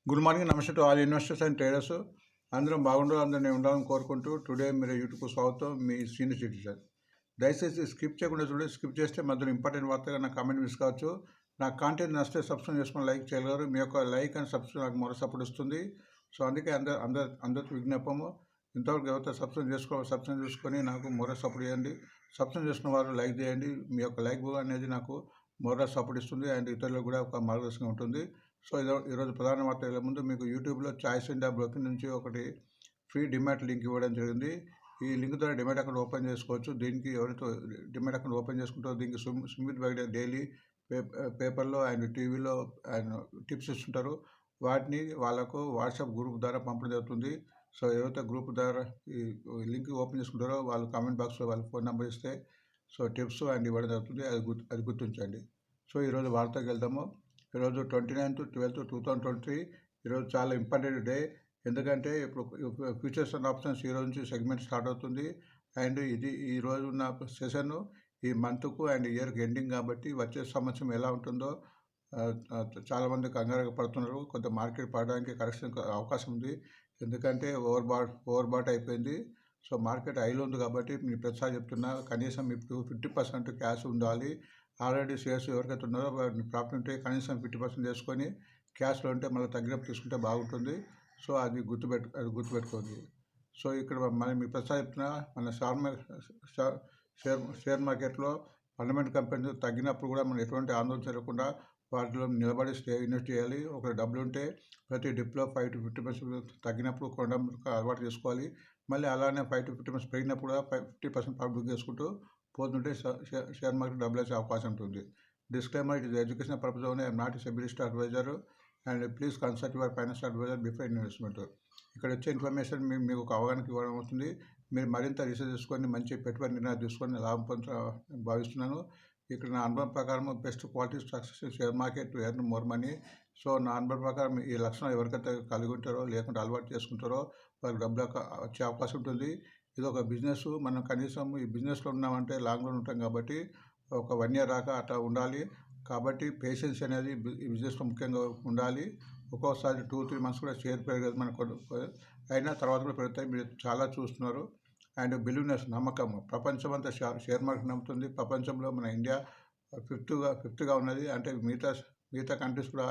Good morning, నమస్తే to all investors and traders. అందరం బాగుండాలి, అందరినీ ఉండాలని కోరుకుంటూ టుడే మీరు యూట్యూబ్ స్వాగతం. మీ సీనియర్ సిటిజన్. దయచేసి స్కిప్ చేయకుండా చూడండి. స్కిప్ చేస్తే మధ్యలో ఇంపార్టెంట్ వార్తగా నా కామెంట్ మిస్ కావచ్చు. నా కాంటెంట్ నచ్చితే సబ్స్క్రైబ్ చేసుకొని లైక్ చేయగలరు. మీ యొక్క లైక్ అండ్ సబ్స్క్రైబ్ నాకు మరో సపోర్ట్ ఇస్తుంది. సో అందుకే అందరికి విజ్ఞాపము, ఇంతవరకు ఎవరైతే సబ్స్క్రైబ్ చేసుకొని నాకు మరో సపోర్ట్ చేయండి. సబ్స్క్రైబ్ చేసుకున్న వారు లైక్ చేయండి. మీ యొక్క లైక్ అనేది నాకు మరో సపోర్ట్ ఇస్తుంది అండ్ ఇతరులకు కూడా ఒక మార్గదర్శకంగా ఉంటుంది. సో ఈరోజు ప్రధాన వార్త వెళ్ళే ముందు మీకు యూట్యూబ్లో చాయిస్ ఇండియా బ్రోకింగ్ నుంచి ఒకటి ఫ్రీ డిమాట్ లింక్ ఇవ్వడం జరిగింది. ఈ లింక్ ద్వారా డిమాట్ అకౌంట్ ఓపెన్ చేసుకోవచ్చు. దీనికి ఎవరైతే డిమాట్ అకౌంట్ ఓపెన్ చేసుకుంటారో దీనికి సుమిత్ బగ్డే డైలీ పేపర్లో అండ్ టీవీలో ఆయన టిప్స్ ఇస్తుంటారు. వాటిని వాళ్ళకు వాట్సాప్ గ్రూప్ ద్వారా పంపడం జరుగుతుంది. సో ఎవరైతే గ్రూప్ ద్వారా ఈ లింక్ ఓపెన్ చేసుకుంటారో వాళ్ళు కామెంట్ బాక్స్లో వాళ్ళ ఫోన్ నెంబర్ ఇస్తే సో టిప్స్ అండ్ ఇవ్వడం జరుగుతుంది. అది గుర్తుంచండి. సో ఈరోజు వార్తకి వెళ్దాము. ఈరోజు 29/12/2023. ఈరోజు చాలా ఇంపార్టెంట్ డే. ఎందుకంటే ఇప్పుడు ఫ్యూచర్స్ అండ్ ఆప్షన్స్ ఈరోజు నుంచి సెగ్మెంట్ స్టార్ట్ అవుతుంది. అండ్ ఇది ఈరోజు ఉన్న సెషన్ ఈ మంత్కు అండ్ ఇయర్కి ఎండింగ్ కాబట్టి వచ్చే సంవత్సరం ఎలా ఉంటుందో చాలామంది కంగారు పడుతున్నారు. కొంత మార్కెట్ పడడానికి కరెక్షన్ అవకాశం ఉంది. ఎందుకంటే ఓవర్ బాట్ అయిపోయింది. సో మార్కెట్ హైలో ఉంది కాబట్టి నేను ప్రతిసారి చెప్తున్నా, కనీసం ఇప్పుడు 50% క్యాష్ ఉండాలి. ఆల్రెడీ షేర్స్ ఎవరికైతే ఉన్నారో ప్రాఫిట్ ఉంటే కనీసం 50% చేసుకొని క్యాష్లో ఉంటే మళ్ళీ తగ్గినప్పుడు తీసుకుంటే బాగుంటుంది. సో అది గుర్తుపెట్టుకోండి. సో ఇక్కడ మనం మీ ప్రతిసారి చెప్తున్నా, మన షేర్ మార్కెట్లో ఫండమెంటల్ కంపెనీ తగ్గినప్పుడు కూడా మనం ఎటువంటి ఆందోళన జరగకుండా వాటిలో నిలబడి ఇన్వెస్ట్ చేయాలి. ఒక డబ్బులు ఉంటే ప్రతి డిప్లో 5 to 50% తగ్గినప్పుడు కొనడం అలవాటు చేసుకోవాలి. మళ్ళీ అలానే 5 to 50% పెరిగినప్పుడు కూడా 50% ప్రాఫిట్ బుక్ చేసుకుంటూ పోతుంటే షేర్ మార్కెట్ డబ్బులు వచ్చే అవకాశం ఉంటుంది. Disclaimer: it is education purpose only. I'm not SEBI list adviser and please consult your financial adviser before investment. ఇక్కడ వచ్చే ఇన్ఫర్మేషన్ మీకు ఒక అవగాహనకి ఇవ్వడం అవుతుంది. మీరు మరింత రీసెర్చ్ చేసుకొని మంచి పెట్టుబడి నిర్ణయాలు తీసుకొని లాభం పొందుతారని భావిస్తున్నాను. ఇక్కడ నా అనుభవం ప్రకారం best quality success share market to earn more money. So నా అనుభవం ప్రకారం ఈ లక్షణం ఎవరికైతే కలిగి ఉంటారో లేకుంటే అలవాటు చేసుకుంటారో వాళ్ళకి డబ్బులు వచ్చే అవకాశం ఉంటుంది. ఇది ఒక బిజినెస్. మనం కనీసం ఈ బిజినెస్లో ఉన్నామంటే లాంగ్లో ఉంటాం కాబట్టి ఒక 1 year దాకా అట్లా ఉండాలి. కాబట్టి పేషెన్స్ అనేది ఈ బిజినెస్లో ముఖ్యంగా ఉండాలి. ఒక్కోసారి 2-3 months కూడా షేర్ పెరగదు మనకు, అయినా తర్వాత కూడా పెరుగుతాయి. మీరు చాలా చూస్తున్నారు. అండ్ బిలీవ్నెస్, నమ్మకం. ప్రపంచమంతా షేర్ మార్కెట్ నమ్ముతుంది. ప్రపంచంలో మన ఇండియా ఫిఫ్త్గా ఉన్నది. అంటే మిగతా కంట్రీస్ కూడా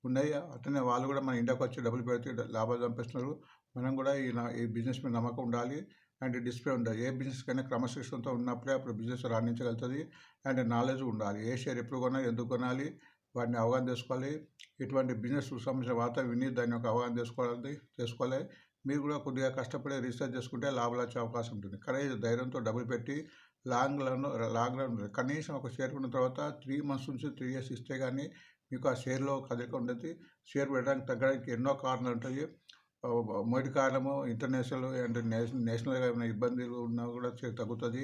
ఉన్నాయి. అట్లనే వాళ్ళు కూడా మన ఇండియాకి వచ్చి డబ్బులు పెడితే లాభాలు పంపిస్తున్నారు. మనం కూడా ఈ బిజినెస్ మీద నమ్మకం ఉండాలి అండ్ డిస్ప్లే ఉండాలి. ఏ బిజినెస్ కైనా క్రమశిక్షణతో ఉన్నప్పుడే అప్పుడు బిజినెస్ రాణించగలుగుతుంది. అండ్ నాలెడ్జ్ ఉండాలి. ఏ షేర్ ఎప్పుడు కొనాలి, ఎందుకు కొనాలి, వాటిని అవగాహన చేసుకోవాలి. ఇటువంటి బిజినెస్ సంబంధించిన వార్త విని దాని యొక్క అవగాహన చేసుకోవాలి. మీరు కూడా కొద్దిగా కష్టపడి రీసెర్చ్ చేసుకుంటే లాభాలు వచ్చే అవకాశం ఉంటుంది. కరేజ్, ధైర్యంతో డబ్బులు పెట్టి లాంగ్ రన్ కనీసం ఒక షేర్ కొన్న తర్వాత 3 months నుంచి 3 years ఇస్తే కానీ మీకు ఆ షేర్లో కదలిక ఉండదు. షేర్ పెట్టడానికి తగ్గడానికి ఎన్నో కారణాలు ఉంటాయి. మొదటి కారణము ఇంటర్నేషనల్ అండ్ నేషనల్గా ఏమైనా ఇబ్బందులు ఉన్నా కూడా తగ్గుతుంది.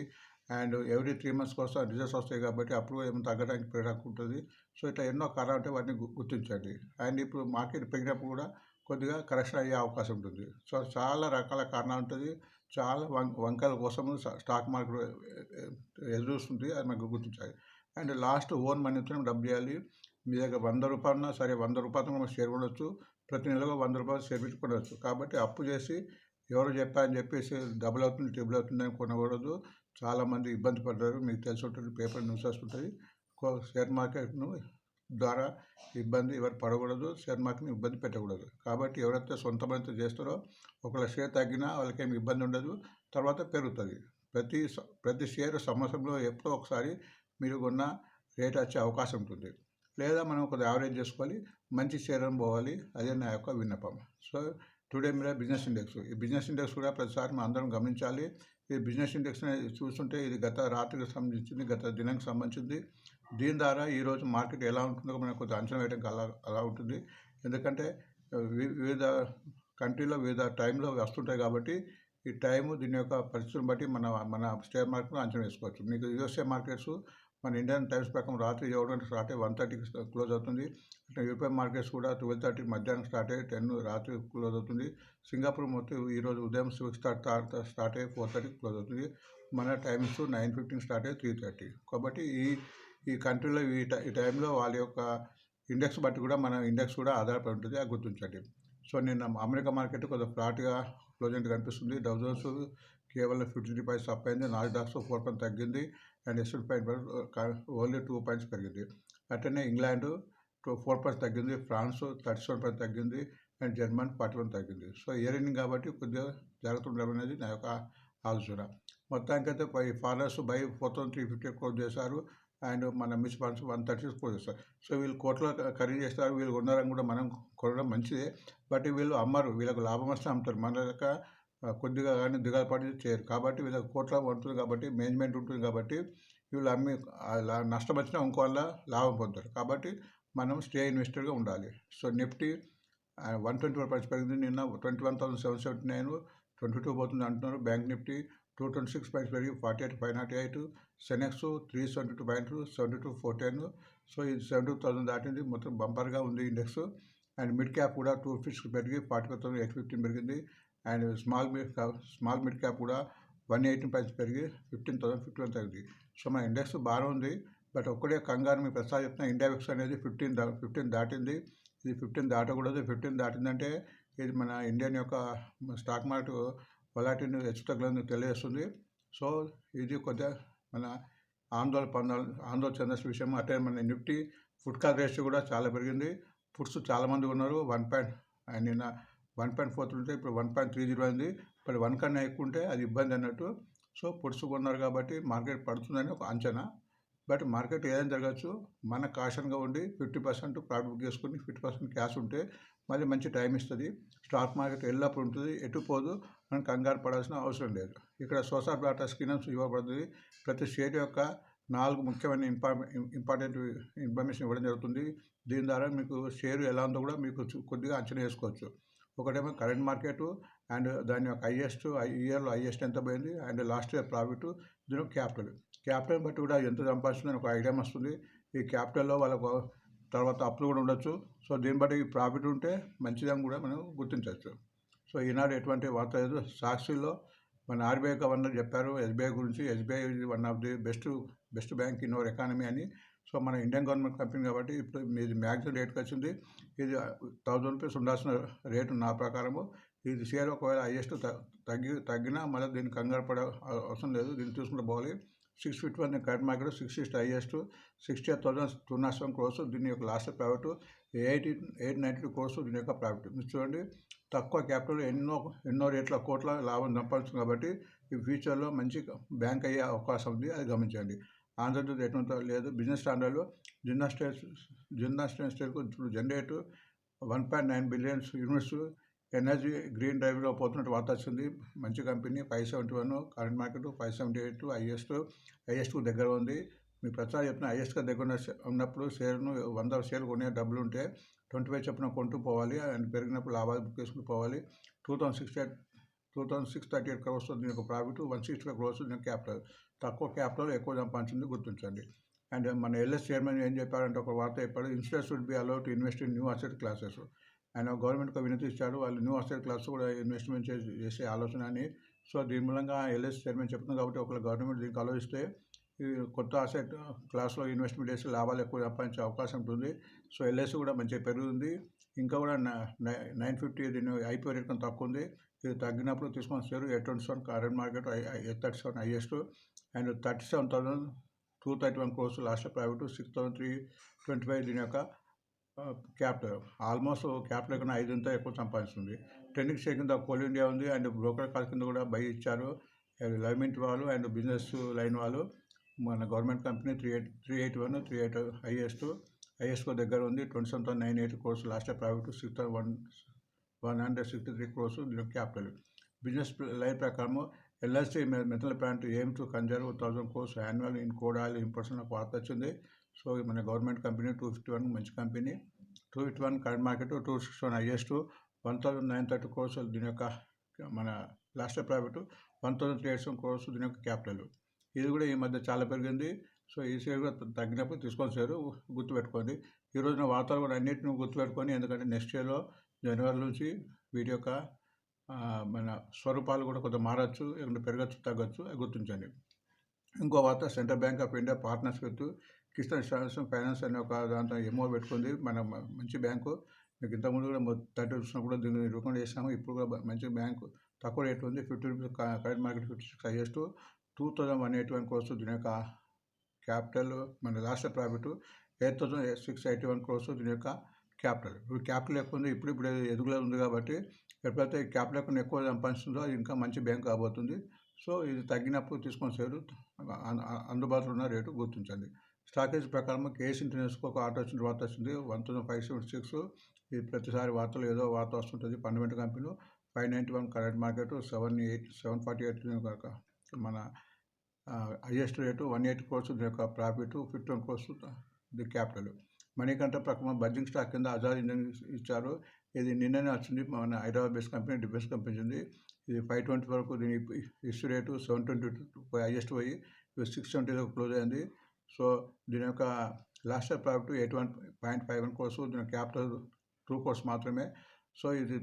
అండ్ ఎవ్రీ 3 months కోసం రిజల్ట్స్ వస్తాయి కాబట్టి అప్పుడు ఏమైనా తగ్గడానికి పెరగడానికి ఉంటుంది. సో ఇట్లా ఎన్నో కారణాలు ఉంటాయి, వాటిని గుర్తించండి. అండ్ ఇప్పుడు మార్కెట్ పెరిగినప్పుడు కూడా కొద్దిగా కరెక్షన్ అయ్యే అవకాశం ఉంటుంది. సో చాలా రకాల కారణాలు ఉంటుంది. చాలా వంకల కోసం స్టాక్ మార్కెట్ ఎదురు చూస్తుంది. అది మనకు గుర్తించాలి. అండ్ లాస్ట్ ఓన్ మనీతో డబ్బు చేయాలి. మీ దగ్గర 100 రూపాయలు ఉన్నా సరే 100 రూపాయలతో మనం షేర్ కొనవచ్చు. ప్రతి నెలలో 100 రూపాయలు షేర్ పెట్టుకోవచ్చు. కాబట్టి అప్పు చేసి ఎవరు చెప్పారని చెప్పేసి డబుల్ అవుతుంది, ట్రిబుల్ అవుతుంది అని కొనకూడదు. చాలామంది ఇబ్బంది పడ్డారు. మీకు తెలిసి ఉంటుంది, పేపర్ న్యూస్ వస్తుంటుంది. షేర్ మార్కెట్ను ద్వారా ఇబ్బంది ఎవరు పడకూడదు. షేర్ మార్కెట్ని ఇబ్బంది పెట్టకూడదు. కాబట్టి ఎవరైతే సొంతమంది చేస్తారో ఒకవేళ షేర్ తగ్గినా వాళ్ళకేమి ఇబ్బంది ఉండదు, తర్వాత పెరుగుతుంది. ప్రతి షేర్ సంవత్సరంలో ఎప్పుడో ఒకసారి మీరు కొన్న రేట్ వచ్చే అవకాశం ఉంటుంది. లేదా మనం కొద్దిగా యావరేజ్ చేసుకోవాలి, మంచి షేర్ అని పోవాలి. అదే నా యొక్క విన్నపం. సో టుడే మీద బిజినెస్ ఇండెక్స్. ఈ బిజినెస్ ఇండెక్స్ కూడా ప్రతిసారి మనం అందరం గమనించాలి. ఈ బిజినెస్ ఇండెక్స్ని చూస్తుంటే ఇది గత రాత్రికి సంబంధించింది, గత దినానికి సంబంధించింది. దీని ద్వారా ఈరోజు మార్కెట్ ఎలా ఉంటుందో మనకు కొంచెం అంచనా వేయడానికి అలా ఉంటుంది. ఎందుకంటే వివిధ కంట్రీలో వివిధ టైంలో వస్తుంటాయి కాబట్టి ఈ టైము దీని యొక్క పరిస్థితులను బట్టి మన షేర్ మార్కెట్ను అంచనా వేసుకోవచ్చు. మీకు యూఎస్ఏ మార్కెట్స్ మన ఇండియన్ టైమ్స్ ప్రకారం రాత్రి 7 గంటలకు స్టార్ట్ అయ్యి 1:30కి క్లోజ్ అవుతుంది. అట్లా యూరోపియన్ మార్కెట్స్ కూడా 12:30 మధ్యాహ్నం స్టార్ట్ అయ్యి 10 రాత్రి క్లోజ్ అవుతుంది. సింగపూర్ మొత్తం ఈరోజు ఉదయం 6 స్టార్ట్ అయ్యి 4:30కి క్లోజ్ అవుతుంది. మన టైమ్స్ 9:15 స్టార్ట్ అయ్యి 3:30. కాబట్టి ఈ కంట్రీలో ఈ టైంలో వాళ్ళ యొక్క ఇండెక్స్ బట్టి కూడా మన ఇండెక్స్ కూడా ఆధారపడి ఉంటుంది, అది గుర్తుంచండి. సో నిన్న అమెరికా మార్కెట్ కొంచెం ఫ్లాట్గా క్లోజ్ అయినట్టు కనిపిస్తుంది. డౌ జోన్స్ కేవలం 53 పాయింట్స్ అప్ అయింది. నాస్డాక్ 4 పాయింట్ తగ్గింది అండ్ S&P 500 ఓన్లీ 2 పాయింట్స్ పెరిగింది. అట్లనే ఇంగ్లాండ్ 4 పాయింట్స్ తగ్గింది, ఫ్రాన్స్ 37 పాయింట్స్ తగ్గింది అండ్ జర్మన్ 41 తగ్గింది. సో ఇయర్ ఎండింగ్ కాబట్టి కొద్దిగా జాగ్రత్త ఉండడం అనేది నా యొక్క ఆలోచన. మొత్తానికైతే ఫారినర్స్ బై 4,350 క్లోజ్ చేశారు అండ్ మన మ్యూచువల్ ఫండ్స్ 136 క్లోజ్ చేస్తారు. సో వీళ్ళు కోట్ల ఖరీదు చేస్తారు, వీళ్ళు కొనడం కూడా మనం కొనడం మంచిదే. బట్ వీళ్ళు అమ్మరు, వీళ్ళకు లాభం వస్తే అమ్ముతారు, మన లెక్క కొద్దిగా కానీ దిగాలపాటు చేయరు. కాబట్టి వీళ్ళకి కోట్ల ఉంటుంది కాబట్టి మేనేజ్మెంట్ ఉంటుంది కాబట్టి వీళ్ళు అమ్మి నష్టం వచ్చినా ఇంకోళ్ళ లాభం పొందుతారు. కాబట్టి మనం స్టే ఇన్వెస్టర్గా ఉండాలి. సో నిఫ్టీ 124 పాయింట్స్ పెరిగింది. నిన్న 21,779 22 పోతుంది అంటున్నారు. బ్యాంక్ నిఫ్టీ 226 పాయింట్స్ పెరిగి 48,508. సెనెక్స్ 372 పాయింట్లు 72,410. సో ఇది 72,000 దాటింది. మొత్తం బంపర్గా ఉంది ఇండెక్స్. అండ్ మిడ్ క్యాప్ కూడా 250 పెరిగి 45,815 పెరిగింది. అండ్ స్మాల్ మిడ్ క్యాప్ కూడా 118 పాయింట్స్ పెరిగి 15,051 తగ్గింది. సో మన ఇండెక్స్ బాగా ఉంది. బట్ ఒక్కడే కంగారు మీ ప్రసాద్ చెప్తున్న ఇండియా విక్స్ అనేది 15 దాటింది. ఇది 15 దాటకూడదు. 15 దాటిందంటే ఇది మన ఇండియన్ యొక్క స్టాక్ మార్కెట్ వొలాటిలిటీ హెచ్చు తగ్గులను తెలియజేస్తుంది. సో ఇది కొద్దిగా మన ఆందోళన చెందాల్సిన విషయం. అట్టే మన నిఫ్టీ ఫుడ్ కాల్ రేషియో కూడా చాలా పెరిగింది. ఫుడ్స్ చాలామంది ఉన్నారు. నిన్న 1.43 ఉంటే ఇప్పుడు 1.30 అయింది. ఇప్పుడు 1 కన్నా ఎక్కువ ఉంటే అది ఇబ్బంది అన్నట్టు. సో ఫుడ్స్ కొన్నారు కాబట్టి మార్కెట్ పడుతుందని ఒక అంచనా. బట్ మార్కెట్ ఏదైనా జరగచ్చు. మన కాషన్గా ఉండి 50% ప్రాఫిట్ బుక్ చేసుకుని 50% క్యాష్ ఉంటే మళ్ళీ మంచి టైం ఇస్తుంది. స్టాక్ మార్కెట్ ఎల్లప్పుడు ఉంటుంది, ఎటుపోదు. మనం కంగారు పడాల్సిన అవసరం లేదు. ఇక్కడ సోసార్ డాటా స్కీమ్స్ ఇవ్వబడుతుంది. ప్రతి షేర్ యొక్క 4 ముఖ్యమైన ఇంపార్టెంట్ ఇన్ఫర్మేషన్ ఇవ్వడం జరుగుతుంది. దీని ద్వారా మీకు షేర్ ఎలా ఉందో కూడా మీకు కొద్దిగా అంచనా వేసుకోవచ్చు. ఒకటేమో కరెంట్ మార్కెట్ అండ్ దాని యొక్క ఇయర్లో హైయెస్ట్ ఎంత పోయింది అండ్ లాస్ట్ ఇయర్ ప్రాఫిట్, దీని క్యాపిటల్ బట్టి కూడా ఎంత సంపాదిస్తుందని ఒక ఐడియా వస్తుంది. ఈ క్యాపిటల్లో వాళ్ళకు తర్వాత అప్పులు కూడా ఉండొచ్చు. సో దీన్ని బట్టి ప్రాఫిట్ ఉంటే మంచిదని కూడా మనం గుర్తించవచ్చు. సో ఈనాడు ఎటువంటి వార్త లేదు. సాక్షిలో మన ఆర్బీఐ గవర్నర్ చెప్పారు ఎస్బీఐ గురించి. SBI is one of the best bank in our economy అని. సో మన ఇండియన్ గవర్నమెంట్ కంపెనీ కాబట్టి ఇప్పుడు మీది మ్యాక్సిమం రేట్కి వచ్చింది. ఇది 1,000 రూపీస్ ఉండాల్సిన రేటు నా ప్రకారము. ఇది షేర్ ఒకవేళ హైయెస్ట్ తగ్గినా మళ్ళీ దీన్ని కంగారు పడే అవసరం లేదు. దీన్ని చూసుకుంటూ పోవాలి. 651 కరెంట్ మార్కెట్, 60 హైయెస్ట్ 68,207 క్రోర్స్. దీని యొక్క లాస్ట్ ప్రాఫిట్ 892 క్రోర్స్. దీని యొక్క ప్రాఫిట్ మీరు చూడండి. తక్కువ క్యాపిటల్ ఎన్నో రేట్ల కోట్ల లాభం సంపాదించింది కాబట్టి ఈ ఫ్యూచర్లో మంచి బ్యాంక్ అయ్యే అవకాశం ఉంది, అది గమనించండి. ఆంధ్రప్రదేశ్ ఎటువంటి లేదు. బిజినెస్ స్టాండర్డ్లో జిన్నా స్టేట్కు ఇప్పుడు generate 1.9 billions units energy green డ్రైవ్లో పోతున్నట్టు వార్త వచ్చింది. మంచి కంపెనీ. 571 కరెంట్ మార్కెట్, 578 హైయెస్ట్కు దగ్గర ఉంది. మీ ప్రచారం చెప్పిన హైయెస్ట్గా దగ్గర ఉన్నప్పుడు షేర్ను 100 షేర్లు కొనే డబ్బులు ఉంటే 25 చొప్పున కొంటూ పోవాలి. అండ్ పెరిగినప్పుడు లాభాలు బుక్ చేసుకుంటూ పోవాలి. 2,638 క్రోర్స్ దీని యొక్క ప్రాఫిట్, 165 క్రోర్స్ దీని క్యాపిటల్. తక్కువ క్యాపిటల్ ఎక్కువ సంపాదించింది గుర్తించండి. అండ్ మన ఎల్ఎస్ చైర్మన్ ఏం చెప్పారంటే ఒక వార్త చెప్పాడు. Institutes should be allowed to invest in new asset classes. ఆయన గవర్నమెంట్కి వినతి ఇచ్చాడు. వాళ్ళు న్యూ అసెట్ క్లాస్ కూడా ఇన్వెస్ట్మెంట్ చేసే ఆలోచన అని. సో దీని మూలంగా ఎల్ఎస్ చైర్మన్ చెప్తుంది కాబట్టి ఒకవేళ గవర్నమెంట్ దీనికి ఆలోచిస్తే ఈ కొత్త అసెట్ క్లాస్లో ఇన్వెస్ట్మెంట్ చేసి లాభాలు ఎక్కువ సంపాదించే అవకాశం ఉంటుంది. సో ఎల్ఎస్ కూడా మంచిగా పెరుగుతుంది. ఇంకా కూడా 950 దీని ఐపీఓ రేట్ కొంత తక్కువ ఉంది. ఇది తగ్గినప్పుడు తీసుకొని sir 827 current market, 837 highest and 37,231 crores last profit, 6,325 దీని యొక్క క్యాపిటల్. ఆల్మోస్ట్ క్యాపిటల్ కన్నా 5 ఎక్కువ సంపాదిస్తుంది. ట్రెండింగ్ షేర్ కింద కోల్ ఇండియా ఉంది అండ్ బ్రోకర్ కాల్ కింద కూడా బై ఇచ్చారు లైవ్మింట్ వాళ్ళు అండ్ బిజినెస్ లైన్ వాళ్ళు. మన గవర్నమెంట్ కంపెనీ 381 హైయెస్ట్ దగ్గర ఉంది. 27,980 క్రోర్స్ లాస్ట్ ప్రాఫిట్, 6,163 క్రోర్స్ దీని క్యాపిటల్. బిజినెస్ లైన్ ప్రకారం LST methyl plant aim to conserve 1,000 crores annual in crude oil imports ఒక వార్త వచ్చింది. సో మన గవర్నమెంట్ కంపెనీ 251 మంచి కంపెనీ. 251 కరెంట్ మార్కెట్, 261 హైయెస్ట్, 1,930 క్రోర్స్ దీని యొక్క మన లాస్ట్ ప్రాఫిట్, 1,387 క్రోర్స్ దీని యొక్క క్యాపిటల్. ఇది కూడా ఈ మధ్య చాలా పెరిగింది. సో ఈ షేర్ కూడా తగ్గినప్పుడు తీసుకొని షేరు గుర్తుపెట్టుకోండి. ఈ రోజున వార్తలు కూడా అన్నింటిని గుర్తుపెట్టుకొని, ఎందుకంటే నెక్స్ట్ ఇయర్లో జనవరి నుంచి వీటి యొక్క మన స్వరూపాలు కూడా కొంత మారచ్చు, ఏమైనా పెరగచ్చు తగ్గచ్చు, అది గుర్తించండి. ఇంకో వార్త, central bank of India partners with Kisan transfer finance అనే ఒక దాంట్లో ఎంఓ పెట్టుకుంది. మన మంచి బ్యాంకు. మీకు ఇంతకుముందు కూడా 30 చూసినప్పుడు దీన్ని రికమెండ్ చేసాము. ఇప్పుడు కూడా మంచి బ్యాంకు. తక్కువ రేట్ ఉంది. 50 rupees current market 56 highest. 2181 crores దీని యొక్క క్యాపిటల్. మన లాస్ట్ ప్రాఫిట్ 8681 క్రోర్స్ దీని యొక్క క్యాపిటల్. ఇప్పుడు క్యాపిటల్ ఎక్కువ ఉంది. ఇప్పుడు ఎదుగుదల ఉంది కాబట్టి ఎప్పుడైతే క్యాపిటల్ ఎక్కువ సంపాదిస్తుందో అది ఇంకా మంచి బ్యాంక్ కాబోతుంది. సో ఇది తగ్గినప్పుడు తీసుకొని షేరు అందుబాటులో ఉన్న రేటు గుర్తించండి. స్టాకేజ్ ప్రకారం కేఎస్ ఇంటర్నేషనల్కి ఒక ఆర్డర్ వచ్చిన వార్త వచ్చింది 1576. ఇది ప్రతిసారి వార్తలు ఏదో వార్త వస్తుంటుంది. ఫండమెంటల్ కంపెనీ 591 కరెంట్ మార్కెట్ 748 మన హైయెస్ట్ రేటు 180 క్రోర్స్ దీని యొక్క profit 51 crores the capital. Money control ప్రకారం బడ్జింగ్ స్టాక్ కింద అజాద్ ఇంజన్ ఇచ్చారు. ఇది నిన్ననే వచ్చింది. మన Hyderabad based company, defence company ఉంది. ఇది 520 వరకు దీని ఇష్యూ రేటు 722 హైయెస్ట్ పోయి 670 క్లోజ్ అయింది. సో దీని యొక్క లాస్ట్ ఇయర్ ప్రాఫిట్ 81.51 క్రోర్స్. దీని క్యాపిటల్ 2 క్రోర్స్ మాత్రమే. సో ఇది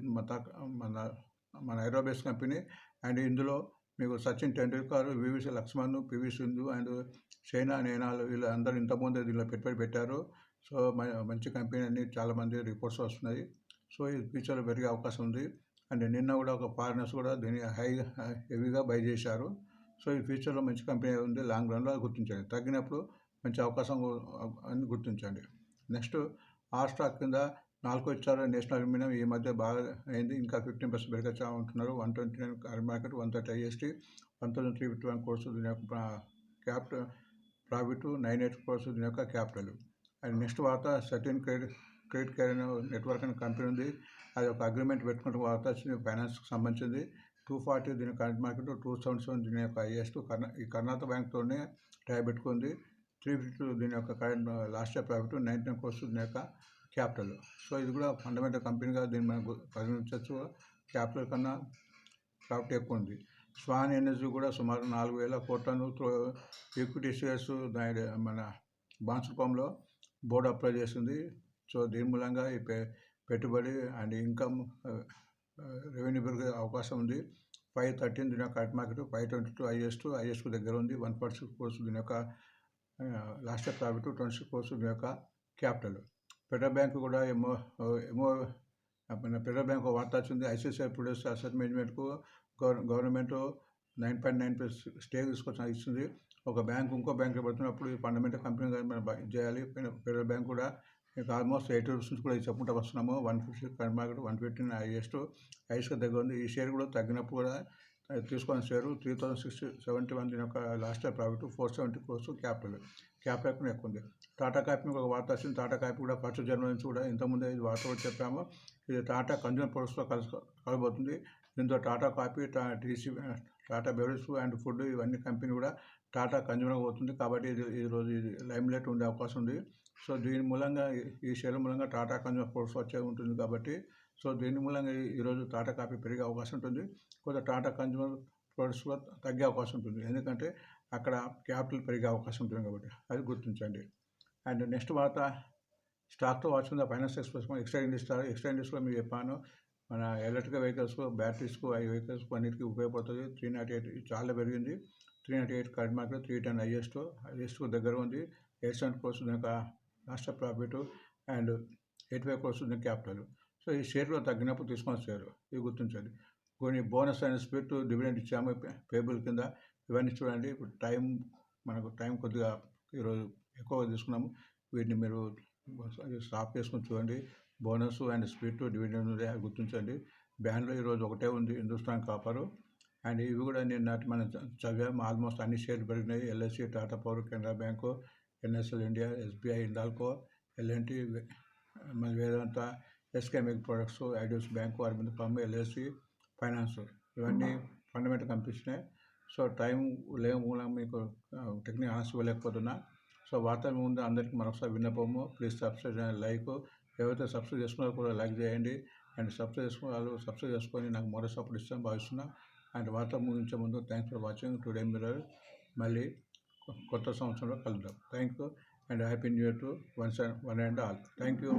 మన హైదరాబాద్ బేస్డ్ కంపెనీ. అండ్ ఇందులో మీకు Sachin Tendulkar, VV Laxman, PV Sindhu and Saina Nehwal వీళ్ళు అందరూ ఇంతకుముందు దీనిలో పెట్టుబడి పెట్టారు. సో మంచి కంపెనీ అని చాలామంది రిపోర్ట్స్ వస్తున్నాయి. సో ఇది ఫ్యూచర్లో పెరిగే అవకాశం ఉంది. అండ్ నిన్న కూడా ఒక ఫారినర్స్ కూడా దీన్ని హెవీగా బై చేశారు. సో ఈ ఫ్యూచర్లో మంచి కంపెనీ ఉంది. లాంగ్ రన్లో గుర్తించండి. తగ్గినప్పుడు మంచి అవకాశం అని గుర్తించండి. నెక్స్ట్ ఆర్ స్టాక్ కింద 4 ఇచ్చారు. నేషనల్ అల్యూమినియం ఈ మధ్య బాగా అయింది. ఇంకా 15% పెరగచ్చా ఉంటున్నారు. 129 కరెంట్ మార్కెట్, 130 హైయెస్ట్, 1351 క్రోర్స్ దీని యొక్క క్యాపిటల్ ప్రాఫిట్, 98 క్రోర్స్ దీని యొక్క క్యాపిటల్. అండ్ నెక్స్ట్ వార్త సర్టిన్ క్రెడిట్ కేర్ నెట్వర్క్ అనే కంపెనీ ఉంది. అది ఒక అగ్రిమెంట్ పెట్టుకుంటే వార్త వచ్చింది. ఫైనాన్స్కి సంబంధించింది. 240 దీని కరెంట్ మార్కెట్, 277 దీని యొక్క హైయెస్ట్. ఈ కర్ణాటక బ్యాంక్తోనే టై పెట్టుకుంది. 352 దీని యొక్క current last year profit, 19 crores దీని యొక్క క్యాపిటల్. సో ఇది కూడా ఫండమెంటల్ కంపెనీగా దీన్ని మనం పరిగణించవచ్చు. క్యాపిటల్ కన్నా ప్రాఫిట్ ఎక్కువ ఉంది. స్వాన్ ఎనర్జీ కూడా సుమారు 4000 కోట్లను ఈక్విటీ షేర్స్ మన బాండ్స్ రూపంలో బోర్డు అప్లై చేస్తుంది. సో దీని మూలంగా ఈ పెట్టుబడి అండ్ ఇన్కమ్ రెవెన్యూ పెరిగే అవకాశం ఉంది. 513 దీని యొక్క కరెంట్ మార్కెట్, 522 హైయెస్ట్ దగ్గర ఉంది. 146 క్రోర్స్ దీని యొక్క లాస్ట్ ఇయర్ ప్రాఫిట్, 26 క్రోర్స్ దీని యొక్క క్యాపిటల్. ఫెడరల్ బ్యాంక్ కూడా మన ఫెడరల్ బ్యాంక్ వార్త వచ్చింది. ఐసిఐసిఐ ప్రొడ్యూస్ అసెట్ మేనేజ్మెంట్కు గవర్నమెంట్ 9.9% స్టేక్ తీసుకొచ్చి ఇస్తుంది. ఒక బ్యాంక్ ఇంకో బ్యాంకు పడుతున్నప్పుడు ఈ ఫండమెంటల్ కంపెనీ మనం చేయాలి. ఫెడరల్ బ్యాంక్ కూడా మీకు ఆల్మోస్ట్ 80 రూపీస్ కూడా చెప్పుకుంటూ వస్తున్నాము. 150 కరెంట్ మార్కెట్, 115 హైయెస్ట్గా దగ్గర ఉంది. ఈ షేర్ కూడా తగ్గినప్పుడు కూడా తీసుకొని షేరు 3671 దీని యొక్క last year profit, 470 crores capital కూడా ఎక్కువ ఉంది. టాటా కాఫీ ఒక వార్త వచ్చింది. టాటా కాఫీ కూడా 1 జనవరి నుంచి కూడా ఇంతకుముందే ఇది వార్త కూడా చెప్పాము. ఇది టాటా కన్జ్యూమర్ ప్రొడక్ట్స్లో కలబోతుంది. దీంతో Tata coffee, Tata beverage and food ఇవన్నీ కంపెనీ కూడా టాటా కన్జ్యూమర్ పోతుంది. కాబట్టి ఈరోజు ఇది లైమ్లైట్ ఉండే అవకాశం ఉంది. సో దీని మూలంగా ఈ షేర్ మూలంగా టాటా కన్జ్యూమర్ ప్రొడక్ట్స్ వచ్చే ఉంటుంది. కాబట్టి సో దీని మూలంగా ఈరోజు టాటా కాఫీ పెరిగే అవకాశం ఉంటుంది. కొంత టాటా కన్జ్యూమర్ ప్రొడక్ట్స్ కూడా తగ్గే అవకాశం ఉంటుంది. ఎందుకంటే అక్కడ క్యాపిటల్ పెరిగే అవకాశం ఉంటుంది కాబట్టి అది గుర్తించండి. అండ్ నెక్స్ట్ వార్త స్టాక్తో వాచుకుందా ఫైనాన్స్ ఎక్స్ప్రెస్ ఎక్స్ట్రా ఇండస్ట్రీలో మీరు చెప్పాను. మన ఎలక్ట్రికల్ వెహికల్స్కు, బ్యాటరీస్కు, ఈ వెహికల్స్కు అన్నిటికీ ఉపయోగపడుతుంది. 308 చాలా పెరిగింది. 398 కరెంట్ మార్కెట్, 310 హైయెస్ట్ దగ్గర ఉంది. 87 క్రోర్స్ యొక్క last profit and 85 crores capital. So ఈ షేర్లో తగ్గినప్పుడు తీసుకొని షేర్ ఇవి గుర్తించండి. కొన్ని బోనస్ అండ్ స్ప్లిట్ డివిడెండ్ ఇచ్చాము పేబుల్ కింద. ఇవన్నీ చూడండి. ఇప్పుడు మనకు టైం కొద్దిగా ఈరోజు ఎక్కువగా తీసుకున్నాము. వీటిని మీరు స్టాప్ చేసుకొని చూడండి. బోనస్ అండ్ స్ప్లిట్ డివిడెండ్ గుర్తించండి. బ్యాన్లో ఈరోజు ఒకటే ఉంది, హిందుస్థాన్ కాపరు. అండ్ ఇవి కూడా మనం చదివాము. ఆల్మోస్ట్ అన్ని షేర్లు పెరిగినాయి. LIC, Tata power, Canara bank, NSL India, SBI, Hindalco, LNT, మన Vedanta, SK milk products, IDS bank, Arvind pharma, LIC finance ఇవన్నీ ఫండమెంటల్ కంపెనీస్నే. సో టైం మూలంగా మీకు టెక్నికల్ ఆన్సర్ ఇవ్వలేకపోతున్నా. సో వార్తల ముందు అందరికీ మరొకసారి విన్నపము, ప్లీజ్ సబ్స్క్రైబ్ చేయండి. లైక్ ఎవరైతే సబ్స్క్రైబ్ చేసుకున్నారో కూడా లైక్ చేయండి. అండ్ సబ్స్క్రైబ్ చేసుకొని నాకు మరో సపోర్ట్ ఇస్తాను భావిస్తున్నా. అండ్ వార్త ముగించే ముందు thanks for watching today mirror. మళ్ళీ కొత్త సంవత్సరంలో కలుద్దాం. Thank you and happy new year to one and all. Thank you.